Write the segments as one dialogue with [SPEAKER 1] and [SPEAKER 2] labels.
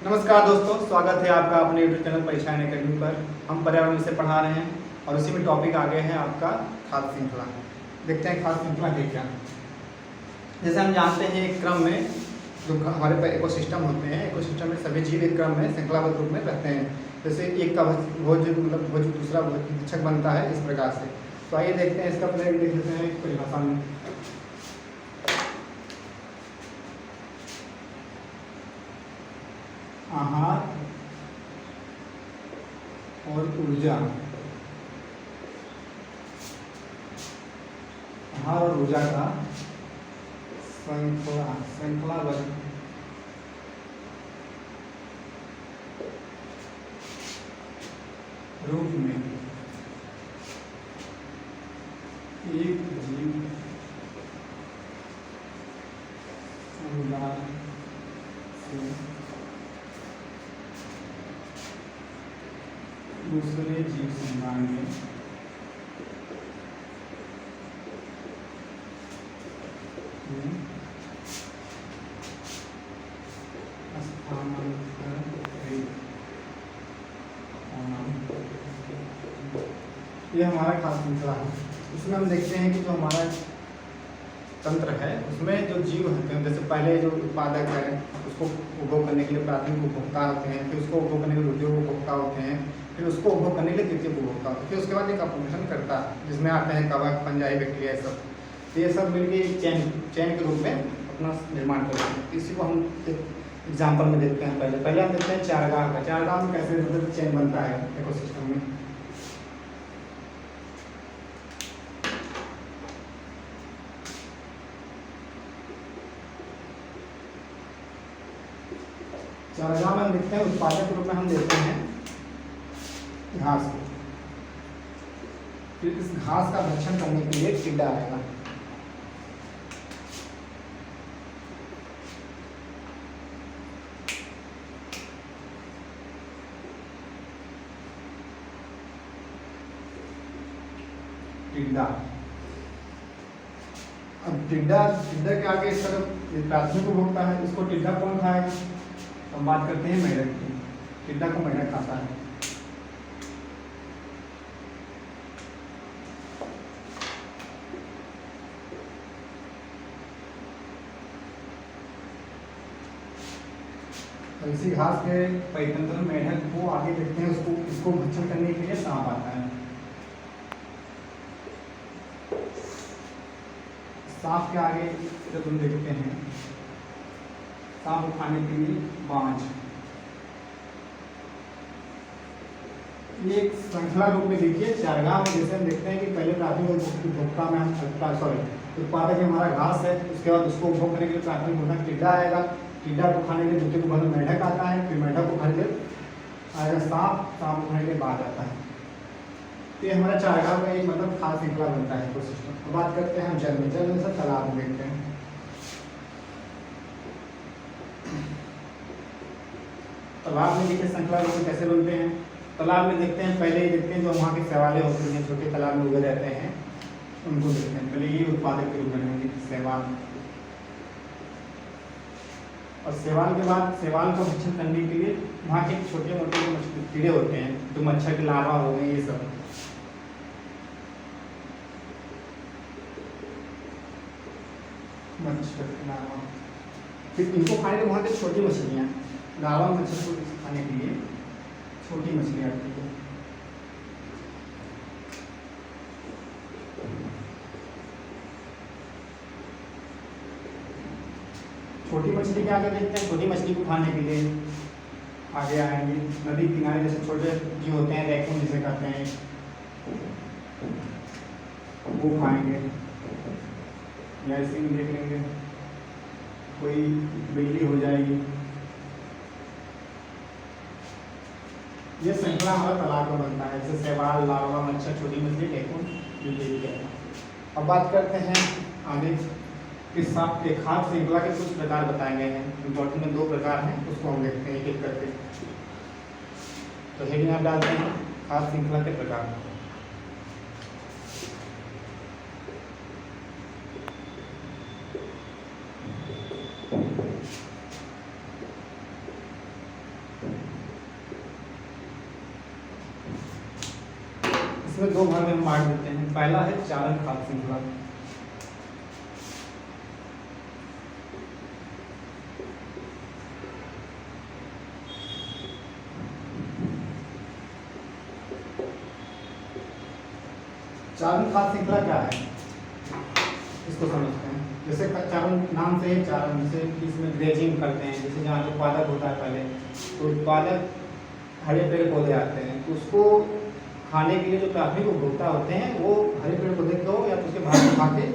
[SPEAKER 1] नमस्कार दोस्तों, स्वागत है आपका अपने यूट्यूब चैनल परीक्षाएं अकेडमी पर। हम पर्यावरण से पढ़ा रहे हैं और उसी में टॉपिक आगे है आपका खाद्य श्रृंखला। देखते हैं खाद्य श्रृंखला है क्या। जैसे हम जानते हैं एक क्रम में जो हमारे पर इकोसिस्टम होते हैं, इकोसिस्टम में सभी जीव एक क्रम में श्रृंखलाबद्ध रूप में रहते हैं। जैसे एक का भोज मतलब भोज दूसरा भक्षक बनता है, इस प्रकार से। तो आइए देखते हैं इसका पहले देख लेते हैं कुछ भाषा में। आहार और ऊर्जा, आहार और ऊर्जा का श्रृंखलाबद्ध रूप में एक जीव समुदाय से दूसरे जीव समुदाय में ये हमारा खाद्य श्रृंखला है। इसमें हम देखते हैं कि जो हमारा तंत्र है उसमें जो जीव होते हैं, जैसे पहले जो उत्पादक है उसको उपभोग करने के लिए प्राथमिक उपभोक्ता होते हैं, फिर उसको उपभोग करने के लिए द्वितीय उपभोक्ता होते हैं, फिर उसको उपभोग करने के लिए तृतीय उपभोक्ता होते हैं, फिर उसके बाद एक अपभोषण करता है जिसमें आते हैं कवक, फंजाई, बैक्टीरिया, सब। तो ये सब मिलकर एक चैन के रूप में अपना निर्माण करते हैं। इसी को हम एग्जाम्पल में देखते हैं। पहले हम देखते हैं चारागाह का। चारागाह में कैसे मतलब चैन बनता है इकोसिस्टम में। चारागाह में हम देखते हैं उत्पादक के रूप में हम देखते हैं घास को। फिर इस घास का भक्षण करने के लिए टिड्डा आएगा। टिड्डा, अब टिड्डा के आगे इस तरफ प्राथमिक उपभोक्ता है, इसको टिड्डा कौन खाएगा? हम बात करते हैं मेढक की। टिड्डा को मेढक खाता है। तो इसी घास के परितंत्र में मेढक को आगे देखते हैं, इसको भक्षण करने के लिए सांप आता है। सांप के आगे जब हम देखते हैं सांप को खाने के लिए बाज। ये एक श्रृंखला रूप में देखिए चारागाह में जैसे हम देखते हैं कि पहले प्राथमिक उपभोक्ता में हम उत्पादक हमारा घास है, उसके बाद उसको उपभोग करने के लिए प्राथमिक उपभोक्ता टिड्डा आएगा। टिड्डा को खाने के लिए द्वितीय उपभोक्ता में मेढक आता है, फिर मेढक को खाने के लिए आएगा सांप, सांप को खाने के लिए बाज आता है। तो ये हमारा चारागाह का एक मतलब खास श्रृंखला बनता है इकोसिस्टम। तो बात करते हैं हम जल में। जल में सब तालाब में देखते हैं। तालाब में देखिए श्रृंखला रूप में कैसे बनते हैं। तालाब में देखते हैं, पहले ही देखते हैं जो वहाँ के शैवाले होते हैं, छोटे तालाब में उगे रहते हैं, उनको देखते हैं। पहले ये उत्पादक के रूप में रहेंगे शैवाल, और शैवाल के बाद शैवाल को भक्षण करने के लिए वहाँ के छोटे मोटे कीड़े होते हैं, जो मच्छर के लार्वा हो गए, ये सब। मच्छर के लार्वा, फिर इनको खाने के वहाँ के छोटी मछलियाँ, लार्वा मच्छर को खाने के लिए छोटी मछलियाँ आती है। छोटी मछली के आगे देखते हैं, छोटी मछली को खाने के लिए आगे आएंगे नदी किनारे जैसे छोटे जीव होते हैं, रैकून जिसे कहते हैं, वो खाएंगे। या इसी में देख लेंगे कोई बिल्ली हो जाएगी। ये श्रृंखला हमारा तालाब में बनता है, जैसे शैवाल, लार्वा, मच्छर, छोटी मछली, रैकून, बिल्ली। अब बात करते हैं आगे इस खाद्य श्रृंखला के कुछ प्रकार बताए गए हैं। इम्पोर्टेंट में 2 प्रकार हैं, उसको हम देखते हैं एक एक करके। तो हेडिंग आप डालते हैं खाद्य श्रृंखला के प्रकार। इसमें दो भाग में हम बांट देते हैं। पहला है चालन खाद्य श्रृंखला। चारण खाद्य श्रृंखला क्या है, इसको समझते हैं। जैसे चारण नाम से ही चारण, जैसे इसमें ग्रेजिंग करते हैं, जैसे जहाँ जो उत्पादक होता है पहले, तो उत्पादक हरे पेड़ पौधे आते हैं, तो उसको खाने के लिए जो प्राथमिक उपभोक्ता होते हैं वो हरे पेड़ पौधे को या तो उसके भाग खा के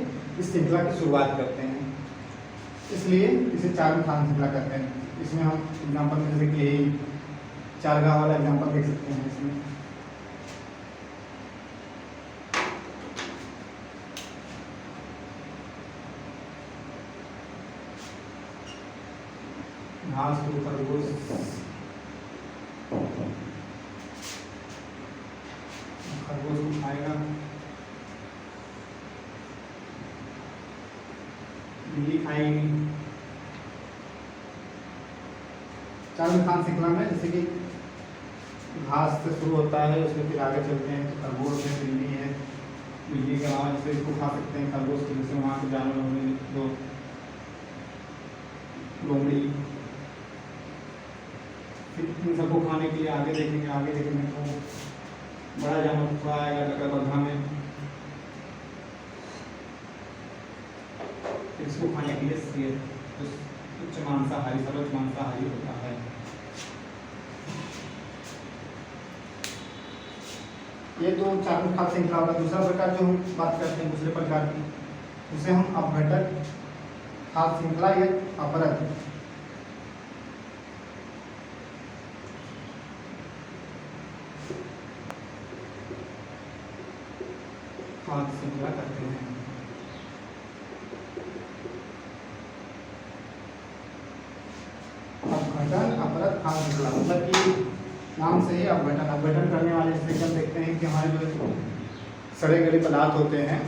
[SPEAKER 1] इस श्रृंखला की शुरुआत करते हैं, इसलिए इसे चारण खाद्य श्रृंखला कहते हैं। इसमें हम एग्जाम्पल में जैसे कि चारगाह वाला एग्जाम्पल देख सकते हैं। इसमें घास को खरगोश को खाएगा, बिल्ली खाएगी। चारण खाद्य श्रृंखला में जैसे कि घास से शुरू होता है, उसमें फिर आगे चलते हैं तो खरगोश है, बिल्ली है, बिल्ली के अलावा जैसे इसको खा सकते हैं खरगोश के, जैसे वहाँ के जानवर होंगे जो लोमड़ी, इन सबको खाने के लिए आगे देखेंगे तो बड़ा जानवर थोड़ा आएगा लगभग में, इसको खाने के लिए शेर उच्च मांसाहारी, सर्वोच्च मांसाहारी होता है। ये तो चारण खाद्य श्रृंखला होगा। दूसरा प्रकार जो हम बात करते हैं दूसरे प्रकार की, उसे हम अपघटक खाद्य श्रृंखला या अपरद खाद्य श्रृंखला कहते हैं। अपघटन अपरद खाद्य श्रृंखला मतलब कि नाम से ही अपघटन करने वाले जैसे हम देखते हैं कि हमारे जो सड़े गले पदार्थ होते हैं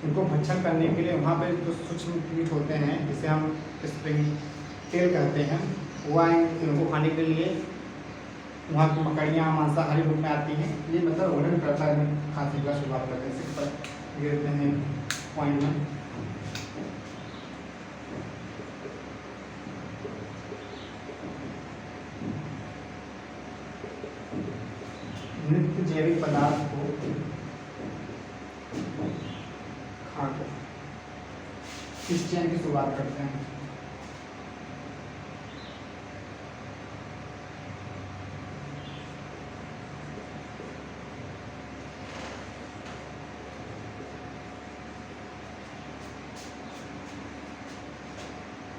[SPEAKER 1] उनको भक्षण करने के लिए वहाँ पे जो सूक्ष्म कीट होते हैं जिसे हम स्प्रिंग टेल कहते हैं, वो आएंगे उनको खाने के लिए। वहाँ की मकड़ियाँ मांसाहारी रूप में आती हैं। ये मतलब अपघटन करता है खाद्य श्रृंखला शुरुआत करते हैं। इसी पर गिरते हैं पॉइंट में। नित्य जैविक पदार्थ को खाकर इस चैन की शुरुआत करते हैं।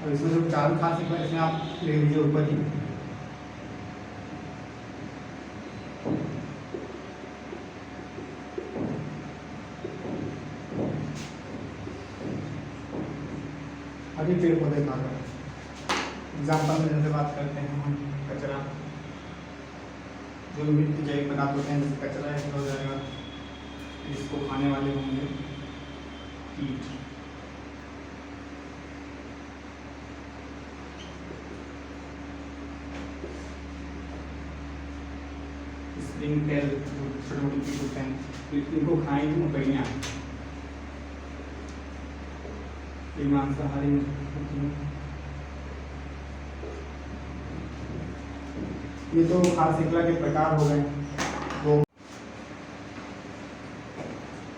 [SPEAKER 1] और इसमें जो चारण खाद्य श्रृंखला इसमें आप ले लीजिए ऊपर ही, अभी पेड़ पौधे खाकर। एग्जाम्पल में जैसे बात करते हैं हम कचरा, जो नित्य जैविक पदार्थ होते हैं जैसे कचरा है हो जाएगा, इसको खाने वाले होंगे कीट। स्प्रिंग टेल छोटे मोटे कीट होते हैं, इनको खाएंगे मकड़ियाँ, मांसाहारी होती हैं। ये तो खाद्य श्रृंखला के प्रकार हो गए। तो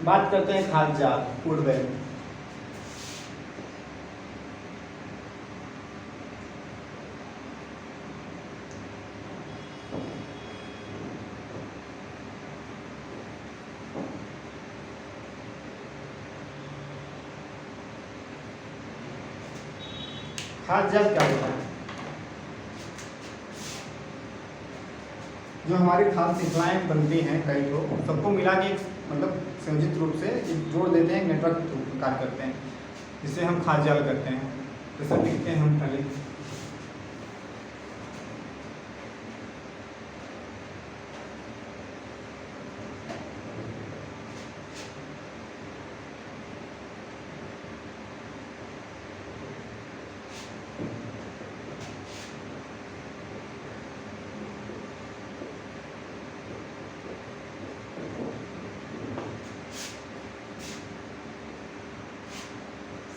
[SPEAKER 1] बात करते हैं खाद्य जाल, फूड वेब। खाद्य जाल क्या होता है? जो हमारी खाद्य श्रृंखलाएं बनती हैं कई तो सबको मिला के मतलब संयोजित रूप से जोड़ देते हैं, नेटवर्क कार्य करते हैं, जिसे हम खाद्य जाल करते हैं। जैसे लिखते हैं हम पहले,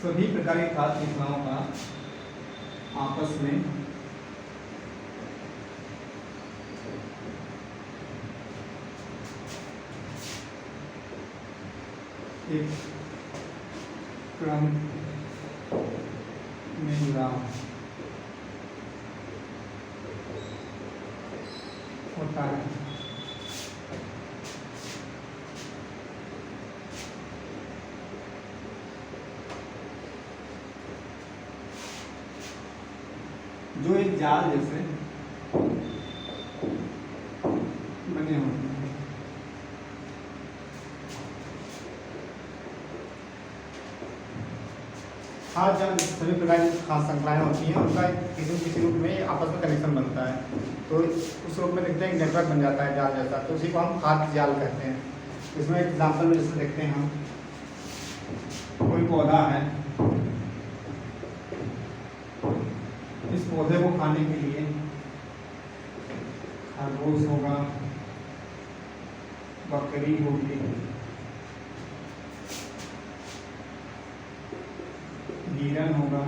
[SPEAKER 1] सभी प्रकार की खाद्य श्रृंखलाओं का आपस में एक क्रम में जुड़ाव होता है। जो एक जाल जैसे बने होते हैं। खाद्य जाल सभी प्रकार की खाद्य श्रृंखलाएं होती हैं, उनका किसी न किसी रूप में आपस में कनेक्शन बनता है, तो उस रूप में देखते हैं एक नेटवर्क बन जाता है जाल जैसा, तो उसी को हम खाद्य जाल कहते हैं। इसमें एग्जाम्पल में जैसे देखते हैं हम, कोई पौधा है, इस पौधे को खाने के लिए खरगोश होगा, बकरी होगी, हिरन होगा।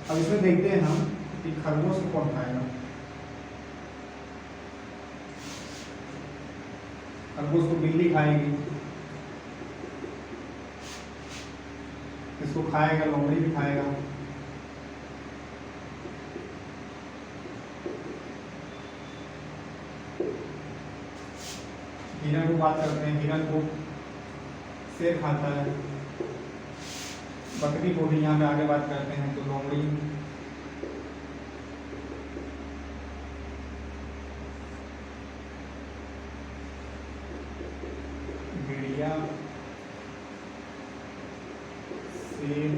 [SPEAKER 1] अब इसमें देखते हैं हम कि खरगोश को कौन खाएगा। खरगोश को बिल्ली खाएगी, इसको खाएगा, लोमड़ी भी खाएगा। हिरन की बात करते हैं, हिरन को शेर खाता है। बकरी को भी यहाँ पे आगे बात करते हैं तो लोमड़ी, भेड़िया, शेर,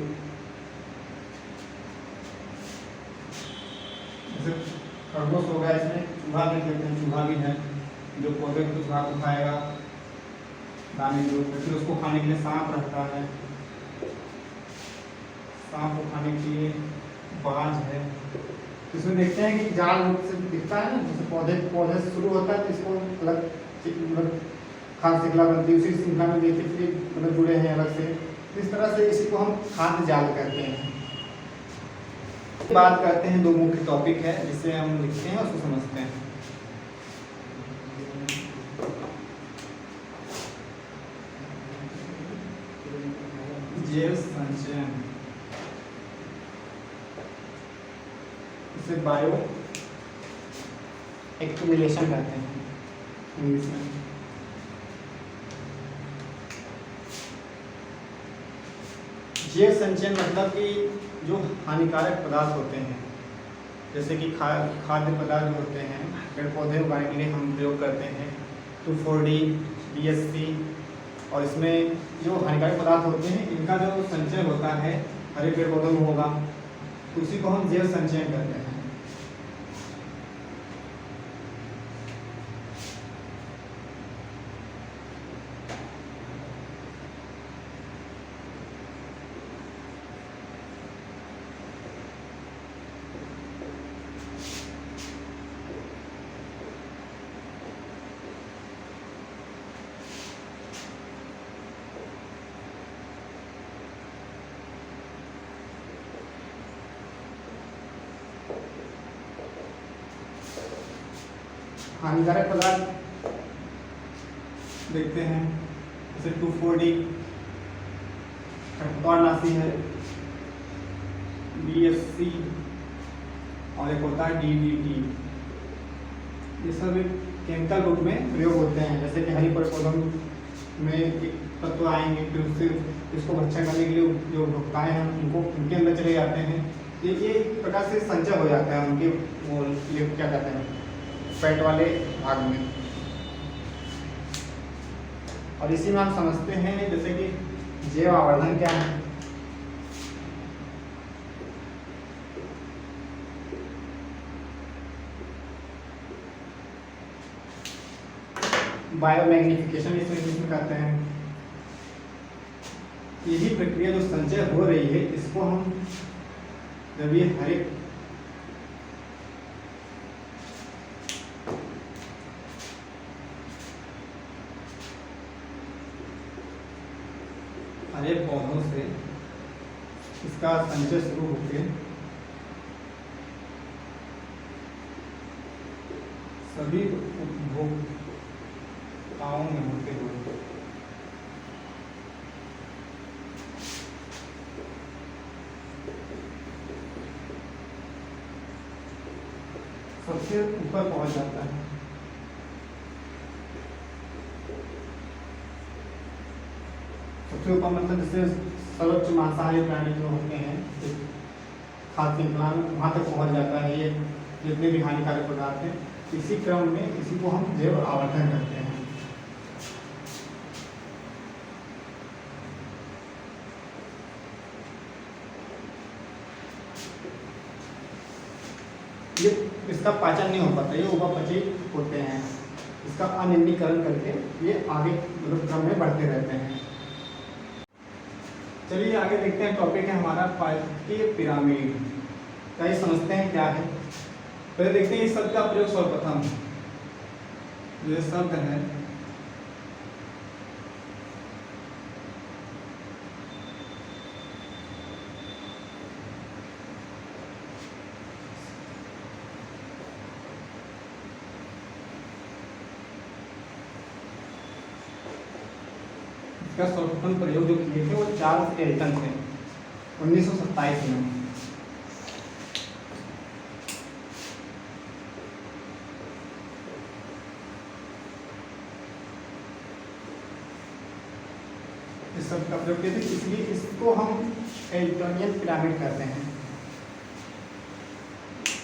[SPEAKER 1] जैसे खरगोश हो गया, इसमें चूहा भी देखते हैं, चूहा भी है जो पौधे को चूहा को खाएगा दाने के रूप में। फिर उसको खाने के लिए सांप रहता है, सांप को खाने के लिए बाज है। इसमें देखते हैं कि जाल रूप से दिखता है ना, जैसे पौधे से शुरू होता है तो इसको अलग मतलब खाद्य श्रृंखला बनती है, उसी श्रृंखला में देखिए फिर मतलब जुड़े हैं अलग से, इस तरह से इसी को हम खाद्य जाल कहते हैं। बात करते हैं, दो मुख्य टॉपिक है जिससे हम लिखते हैं और उसको समझते हैं। जैव संचयन, इसे बायो एक्युमुलेशन कहते हैं इंग्लिश में। जैव संचयन मतलब कि जो हानिकारक पदार्थ होते हैं, जैसे कि खाद्य पदार्थ जो होते हैं, पेड़ पौधे उगाने के लिए हम प्रयोग करते हैं 2,4-D, DSC, और इसमें जो हानिकारक पदार्थ होते हैं इनका जो संचय होता है हरे पेड़ पौधों में होगा, तो उसी को हम जैव संचयन करते हैं। हानिकारक पदार्थ देखते हैं, जैसे 2,4-D खरपतवारनाशी है, DSC और एक होता है DDT। ये सब एक केमिकल रूप में प्रयोग होते हैं, जैसे कि हरी पेड़ पौधों में एक तत्व आएंगे, फिर उससे इसको भक्षण करने के लिए जो भुगताएँ हैं उनको उनके अंदर चले जाते हैं, ये एक प्रकार से संचय हो जाता है उनके वो क्या कहते हैं फैट वाले भाग में। और इसी में हम समझते हैं जैसे कि जैव आवर्धन क्या है। बायोमैग्निफिकेशन इसमें इंग्लिश में कहते हैं। यही प्रक्रिया जो संचय हो रही है इसको हम जब ये हरे पौधों से इसका संचय शुरू होके सभी उपभोक्ताओं में होते हुए सबसे ऊपर पहुंच जाता है। सबसे ऊपर मतलब जैसे सर्वोच्च मांसाहारी प्राणी जो होते हैं खाद्य श्रृंखला में वहाँ तक पहुँच जाता है ये जितने भी हानिकारक पदार्थ हैं। इसी क्रम में इसी को हम जैव आवर्धन करते हैं। ये इसका पाचन नहीं हो पाता, ये उपापचयी होते हैं। इसका अनिम्नीकरण करके ये आगे मतलब क्रम में बढ़ते रहते हैं। चलिए आगे देखते हैं। टॉपिक है हमारा पाचकीय पिरामिड। क्या ये समझते हैं क्या है? पहले देखते हैं इस शब्द का प्रयोग सर्वप्रथम। ये शब्द है इसका सर्वप्रथम प्रयोग जो किए थे वो चार्ल्स एल्टन थे 1927 में। इस शब्द का प्रयोग किए थे, इसलिए इसको हम एल्टोनियन पिरामिड कहते हैं।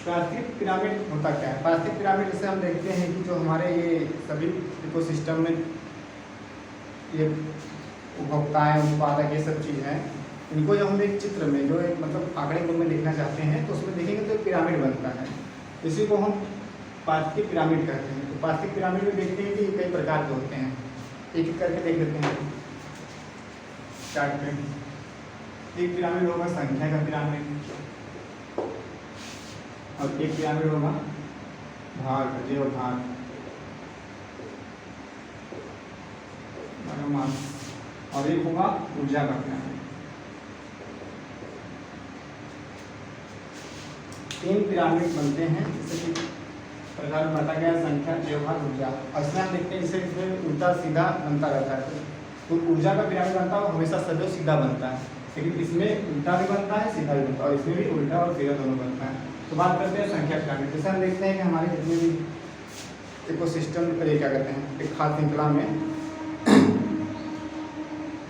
[SPEAKER 1] पारिस्थितिक पिरामिड होता क्या है? पारिस्थितिक पिरामिड जैसे हम देखते हैं कि जो हमारे ये सभी इकोसिस्टम में ये उपभोक्ताएं, उत्पादक, ये सब चीज़ हैं, इनको जब हम एक चित्र में जो एक मतलब आंकड़े के रूप में देखना चाहते हैं तो उसमें देखेंगे तो एक पिरामिड बनता है। इसी को हम पारिस्थितिक पिरामिड कहते हैं। तो पारिस्थितिक पिरामिड में देखते हैं कि कई प्रकार के होते हैं। एक एक करके देख लेते हैं चार्ट पे। एक पिरामिड होगा संख्या का पिरामिड, और एक पिरामिड होगा भाग, जैव भाग, बायोमास, और एक होगा ऊर्जा का पिरामिड। तीन पिरामिड बनते हैं जैसे कि प्रकार में बांटा गया संख्या, जैव भाग, ऊर्जा। और इसमें हम देखते हैं जैसे इसमें उल्टा सीधा बनता रहता है। तो ऊर्जा का पिरामिड बनता है वो हमेशा सदैव सीधा बनता है, लेकिन इसमें उल्टा भी बनता है, सीधा भी बनता है, और इसमें भी उल्टा और सीधा दोनों बनता है। तो बात करते हैं संख्या पिरामिड। जैसे हम देखते हैं कि हमारे जितने भी इकोसिस्टम पर क्या कहते हैं, एक खाद्य श्रृंखला में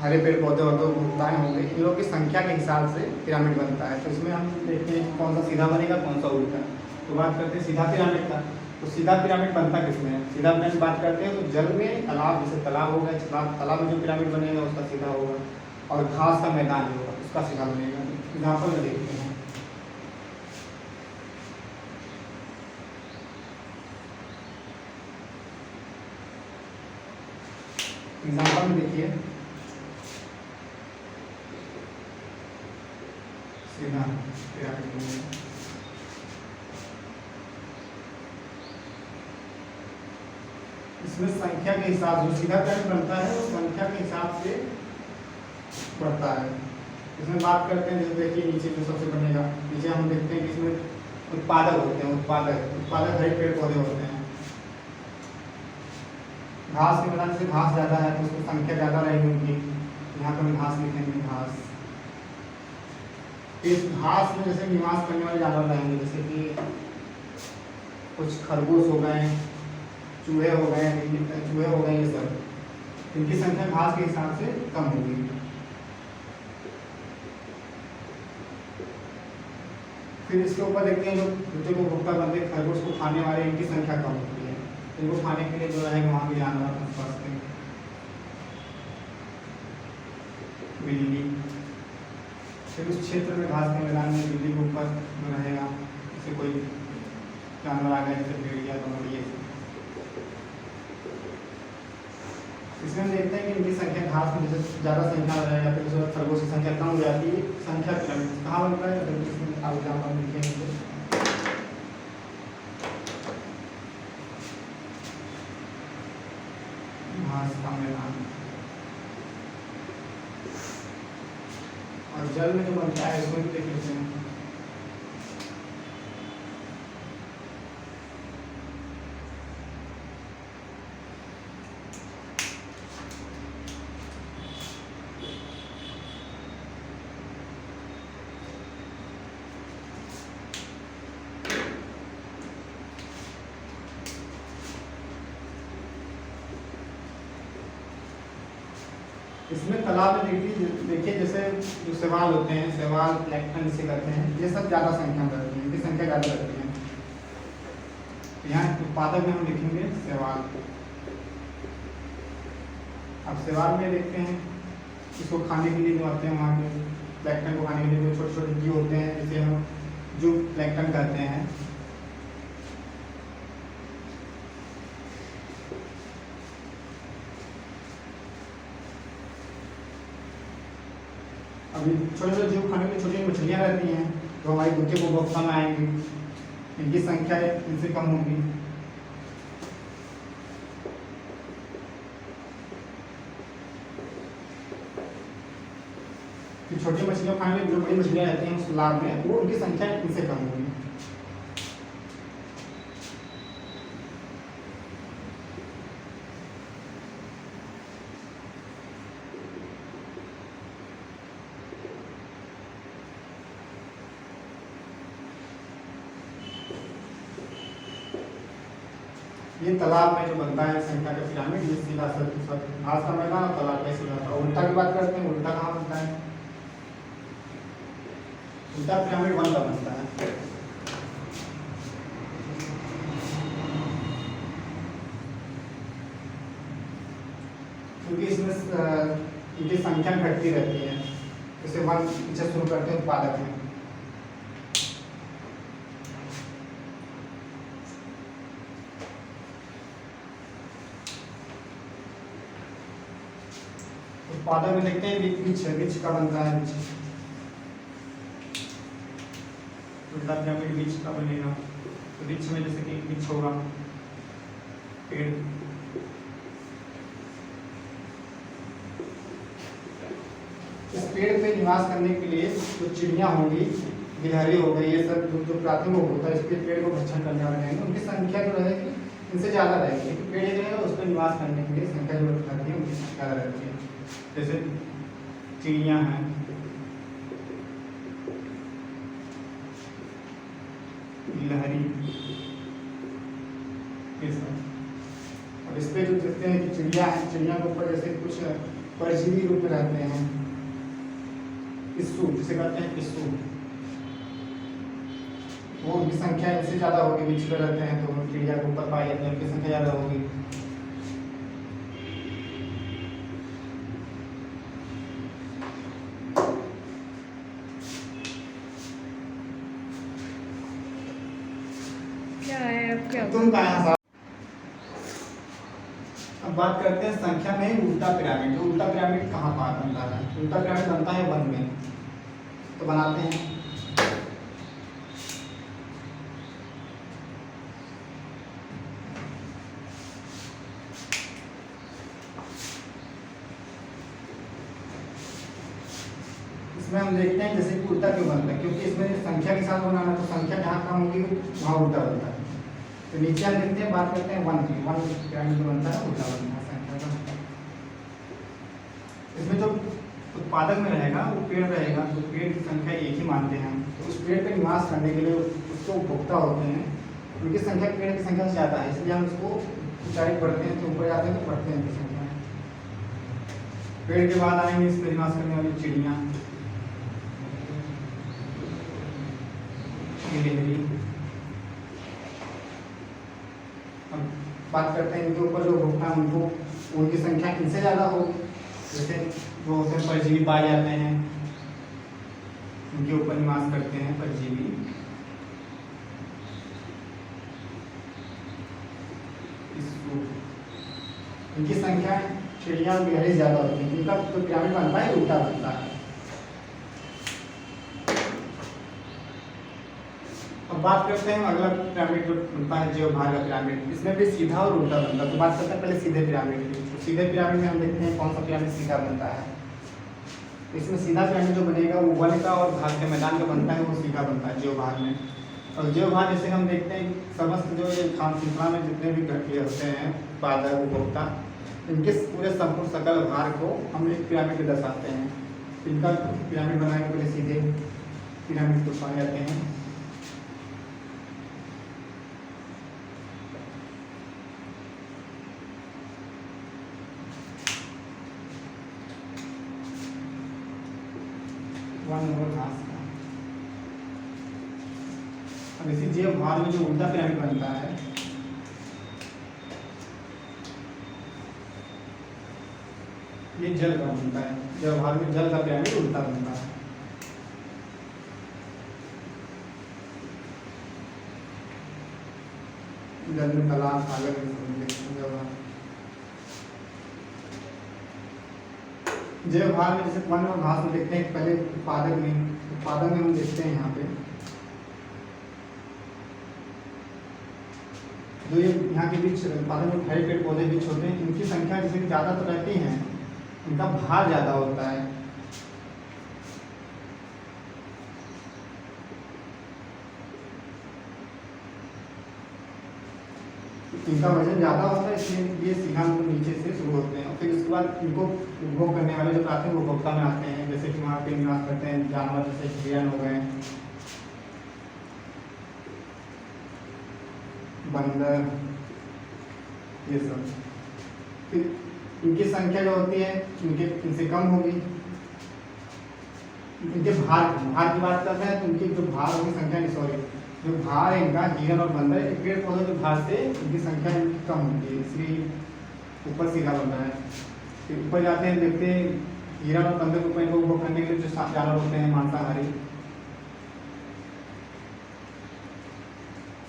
[SPEAKER 1] हरे पेड़ पौधे और तो उपभोक्ताएं होंगे, इन लोगों की संख्या के हिसाब से पिरामिड बनता है। तो इसमें हम देखते हैं कौन सा सीधा बनेगा, कौन सा उल्टा। तो बात करते हैं सीधा पिरामिड का। तो सीधा पिरामिड बनता किसमें है? सीधा पिरामिड बात करते हैं तो जल में, तालाब, जैसे तालाब होगा, तालाब में जो पिरामिड बनेगा उसका सीधा होगा, और घास का मैदान जो होगा उसका सीधा बनेगा। एग्जाम्पल में देखते हैं। एग्जाम्पल में देखिए, सीधा पिरामिड बनेगा। इसमें संख्या के हिसाब से जो सीधा पिरामिड बनता है वो संख्या के हिसाब से बढ़ता है। इसमें बात करते हैं, जैसे देखिए नीचे जो सबसे बनेगा, नीचे हम देखते हैं कि इसमें उत्पादक होते हैं। उत्पादक हरे पेड़ पौधे होते हैं। घास के मैदान से घास ज़्यादा है तो उसकी संख्या ज़्यादा रहेगी उनकी। यहाँ पर हम घास लिखेंगे, घास। इस घास में जैसे निवास करने वाले जानवर रहेंगे, जैसे कि कुछ खरगोश हो गए, चूहे हो गए, ये सब, इनकी संख्या घास के हिसाब से कम होगी। फिर इसके ऊपर देखते हैं जो दूसरे को उपभोक्ता बनते हैं, खरगोश को खाने वाले, इनकी संख्या कम होती है। इनको खाने के लिए जो रहेंगे वहाँ के जानवर आसपास के, बिल्ली। फिर उस क्षेत्र में घास के मैदान में बिल्ली के ऊपर जो रहेगा, जैसे कोई जानवर आ गया, जैसे भेड़िया, बकरी। इसमें हम देखते हैं कि इनकी संख्या घास में जैसे ज़्यादा संख्या रहेगा, फिर उसके बाद खरगोश की संख्या कम हो जाती है। संख्या पिरामिड कहाँ बनता है? इसमें आप एग्जाम्पल लिखेंगे, घास का मैदान और जल में जो बनता है उसको भी देख लेते हैं। इसमें तालाब में देखिए जैसे जो शैवाल होते हैं, शैवाल प्लैंकटन इसे करते हैं, ये सब ज़्यादा संख्या में रहती हैं, इनकी संख्या ज़्यादा रहती है। तो यहाँ उत्पादक में हम लिखेंगे शैवाल। अब शैवाल में देखते हैं इसको खाने के लिए जो आते हैं वहाँ पे प्लैंकटन को खाने के लिए जो छोटे छोटे जीव होते हैं जिसे हम जो प्लैंकटन कहते हैं। अभी छोटे छोटे जीव खाने के लिए छोटी मछलियाँ रहती हैं तो हमारी बुद्धि को बहुत कम आएंगी, इनकी संख्या इनसे कम होगी। तो छोटी मछलियाँ खाने के लिए जो बड़ी मछलियाँ रहती हैं उस तालाब में वो उनकी संख्या इनसे कम होगी। ये तालाब में जो बनता है संख्या का पिरामिड, ये सीधा घास का मैदान और तालाब का सीधा था। उल्टा की बात करते हैं, उल्टा कहाँ बनता है? उल्टा पिरामिड 1 का बनता है। क्योंकि इसमें इनकी संख्या घटती रहती है, इसे 1 से शुरू करते हैं उत्पादक में। उत्पादक में देखते हैं विच का बनता है। उल्टा पिरामिड विच का बनेगा, तो विच में जैसे कि विच होगा पेड़। इस पेड़ पे निवास करने के लिए जो चिड़िया होंगी, गिलहरी हो गई, ये सब जो प्राथमिक होता है इसके पेड़ को भक्षण करने वाले रहेंगे, उनकी संख्या जो रहेगी इनसे ज़्यादा रहेगी। तो पेड़ जो है उस पर निवास करने के लिए संख्या जो रहती है उनकी ज़्यादा रहती है। जैसे चिड़िया हैं, गिलहरी, ये सब। और इस पे जो देखते हैं कि चिड़िया है, चिड़िया के ऊपर जैसे कुछ परजीवी रूप में रहते हैं, पिस्सू जिसे कहते हैं पिस्सू, वो उनकी संख्या इनसे ज़्यादा होगी। बीच पे रहते हैं तो चिड़िया के ऊपर पाई जाती है, उनकी संख्या ज़्यादा होगी। तुम कहाँ? अब बात करते हैं संख्या में उल्टा पिरामिड। उल्टा पिरामिड कहाँ पर बनता है? उल्टा पिरामिड बनता है 1 में। तो बनाते हैं। इसमें हम देखते हैं जैसे कि उल्टा क्यों बनता है, क्योंकि इसमें संख्या के साथ बनाना, तो संख्या जहाँ कम होगी वहाँ उल्टा बनता है। तो नीचे हम देखते हैं, बात करते हैं 1 की। 1 पिरामिड बनता है उल्टा बनता है संख्या का। इसमें जो उत्पादक में रहेगा वो पेड़ रहेगा, तो पेड़ की संख्या एक ही मानते हैं। तो उस पेड़ पर निवास करने के लिए उसको उपभोक्ता होते हैं, उनकी संख्या पेड़ की संख्या से ज़्यादा है, इसलिए हम उसको ऊंचाई बढ़ते हैं तो ऊपर जाते हैं तो बढ़ते हैं उनकी संख्या। पेड़ के बाद आएंगे इस पर निवास करने वाली चिड़िया, गिलहरी। अब बात करते हैं इनके ऊपर जो उपभोक्ता उनको उनकी संख्या इनसे ज़्यादा हो, जैसे जो होते हैं परजीवी पाए जाते हैं, उनके ऊपर निवास करते हैं परजीवी। इनकी संख्या चिड़िया और गिलहरी ज़्यादा होती है, इनका तो पिरामिड बनता है उल्टा बनता है। अब बात करते हैं अगला पिरामिड जो बनता है ज्योभार का पिरामिड। इसमें भी सीधा और उल्टा बनता है। तो बात करते हैं पहले सीधे पिरामिड की। तो सीधे पिरामिड में हम देखते हैं कौन सा पिरामिड सीधा बनता है। इसमें सीधा पिरामिड जो बनेगा वो वन का और घास के मैदान का बनता है, वो सीधा बनता है जीवभार में। और जीवभार जैसे हम देखते हैं समस्त जो ये खाद्य श्रृंखला में जितने भी घटक होते हैं, उत्पादक उपभोक्ता, इनके पूरे संपूर्ण सकल भार को हम एक पिरामिड में दर्शाते हैं। इनका पिरामिड बनाने के लिए सीधे पिरामिड को पाए जाते हैं। वन ओवर घास का। अब इसी जीवभार में जो उल्टा पिरामिड बनता है, ये जल का बनता है। जीवभार में जल का पिरामिड उल्टा बनता है। जल में तालाब, सागर जीवभार में जैसे वन और घास में देखते हैं पहले उत्पादक में हम देखते हैं यहाँ पे जो ये यहाँ के बीच उत्पादन में हरे पेड़ पौधे बीच होते हैं, इनकी संख्या जैसे कि ज़्यादा तो रहती हैं, इनका भार ज़्यादा होता है। इनका वजन ज़्यादा होता है, इसलिए ये सीधा नीचे से शुरू होते हैं। और फिर उसके बाद इनको उपभोग करने वाले जो प्राथमिक उपभोक्ता में आते हैं, जैसे कि वहाँ पे निवास करते हैं जानवर, जैसे हिरण हो गए, बंदर, ये सब। फिर इनकी संख्या जो होती है इनसे कम होगी। इनके भार की बात करते हैं तो इनकी जो भार होगी संख्या, सॉरी, जो भार है इनका, हिरण और बंदर, पेड़ पौधे के भार से इनकी संख्या इनकी कम होती है, इसलिए ऊपर सीधा बन रहा है। फिर ऊपर जाते हैं, देखते हैं हिरण और बंदर के ऊपर इनको उपभोग करने के लिए जो जानवर होते हैं मांसाहारी,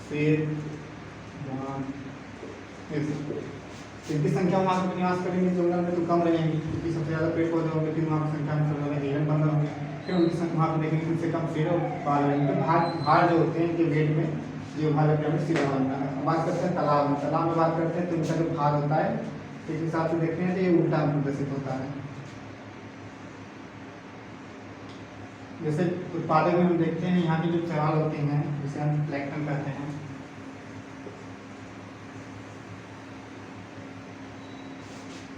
[SPEAKER 1] शेर, इनकी संख्या वहाँ पर निवास करेंगे जंगल में तो कम रहेंगी, क्योंकि सबसे ज़्यादा पेड़ पौधे होंगे, फिर वहाँ पर संख्या में सबसे ज़्यादा हिरण बंदर होंगे, फिर उनकी संख्या वहाँ पर देखेंगे उनसे कम शेर और बाल रहेंगे। भार जो होते हैं इनके वेट में जीवभार का पिरामिड सीधा बनता है। बात करते हैं तालाब में बात करते हैं तो इनका जो भार होता है इस हिसाब से देखते हैं तो ये उल्टा प्रदर्शित होता है। जैसे उत्पादक में हम देखते हैं यहाँ की जो चराल होती हैं, जिसे हम प्लैंकटन कहते हैं,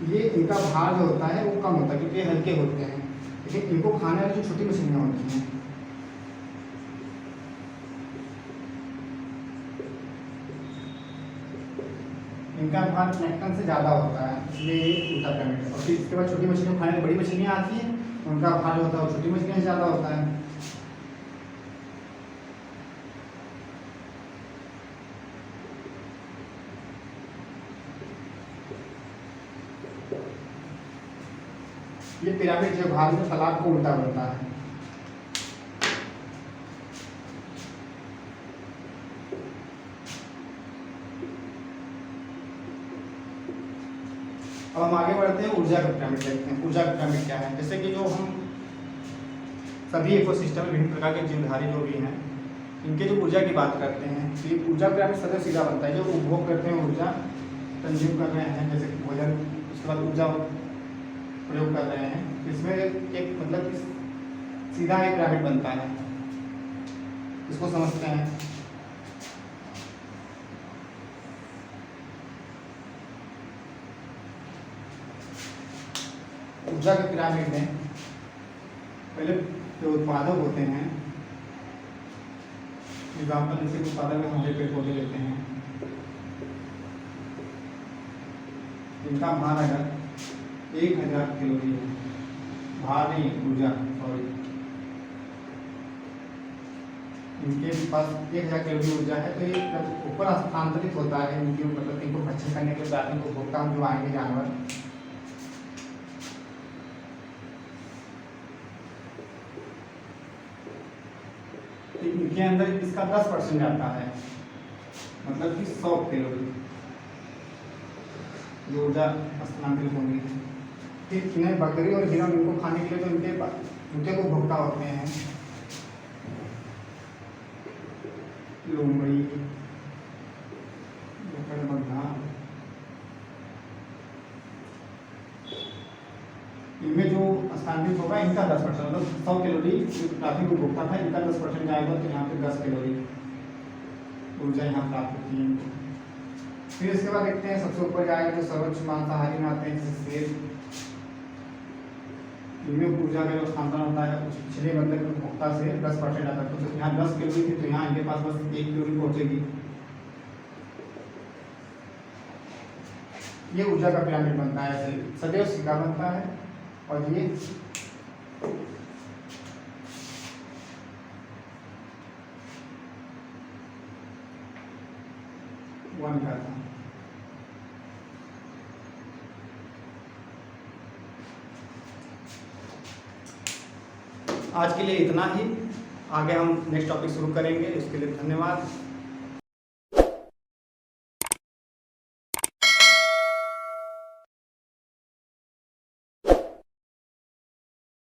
[SPEAKER 1] ये इनका भार जो होता है वो कम होता है क्योंकि ये हल्के होते हैं, लेकिन इनको खाने वाली जो छोटी मछलियाँ होती हैं, इनका भार प्लैंकटन से ज़्यादा होता है, इसलिए ये उल्टा पिरामिड है। और फिर इसके बाद छोटी मछलियाँ खाने वाली बड़ी मछलियाँ आती हैं, उनका भार जो होता है वो छोटी मछलियों से ज़्यादा होता है। ये पिरामिड जो भार में तालाब को उल्टा बनता है। अब हम आगे बढ़ते हैं, ऊर्जा का पिरामिड देखते हैं। ऊर्जा का पिरामिड क्या है? जैसे कि जो हम सभी इकोसिस्टम में विभिन्न प्रकार के जीवधारी जो भी हैं, इनके जो ऊर्जा की बात करते हैं, तो ये ऊर्जा पिरामिड सदैव सीधा बनता है। जो उपभोग करते हैं ऊर्जा कंज्यूम कर रहे हैं, जैसे भोजन, उसके बाद ऊर्जा प्रयोग कर रहे हैं, इसमें एक मतलब सीधा एक पिरामिड बनता है। इसको समझते हैं। ऊर्जा के पिरामिड में पहले जो उत्पादक होते हैं, एग्जाम्पल जैसे उत्पादक में हम पेड़ पौधे लेते हैं, इनका भार अगर 1000 कैलोरी है, भार नहीं ऊर्जा, सॉरी, इनके पास 1000 कैलोरी ऊर्जा है, तो ये जब ऊपर स्थानांतरित होता है, इनकी मतलब इनको भक्षण करने के बाद इनको उपभोक्ता जो आएंगे जानवर, इनके अंदर इसका 10% आता है, मतलब कि 100 कैलोरी जो ऊर्जा स्थानांतरित होंगी। फिर इन्हें बकरी और हिरण इनको खाने के लिए जो इनके को भोक्ता होते हैं, लोमड़ी, बकरबग्घा, इनमें जो स्थानांतरित होगा इनका 10%, मतलब 100 कैलोरी प्राथमिक उपभोक्ता था, इनका 10% जाएगा, तो यहाँ पे 10 कैलोरी ऊर्जा यहाँ प्राप्त होती है इनको। फिर इसके बाद देखते हैं सबसे ऊपर जाएगा जो सर्वोच्च मांसाहारी में आते हैं, जैसे सेब, इनमें ऊर्जा का जो स्थानांतरण होता है उस पिछले मतलब उपभोक्ता से 10% आता है, तो यहाँ 10 कैलोरी थी तो यहाँ इनके पास बस 1 कैलोरी पहुँचेगी। ये ऊर्जा का पिरामिड बनता है, ऐसे सदैव सीधा बनता है, और ये वन करता है। आज के लिए इतना ही, आगे हम नेक्स्ट टॉपिक शुरू करेंगे, इसके लिए धन्यवाद।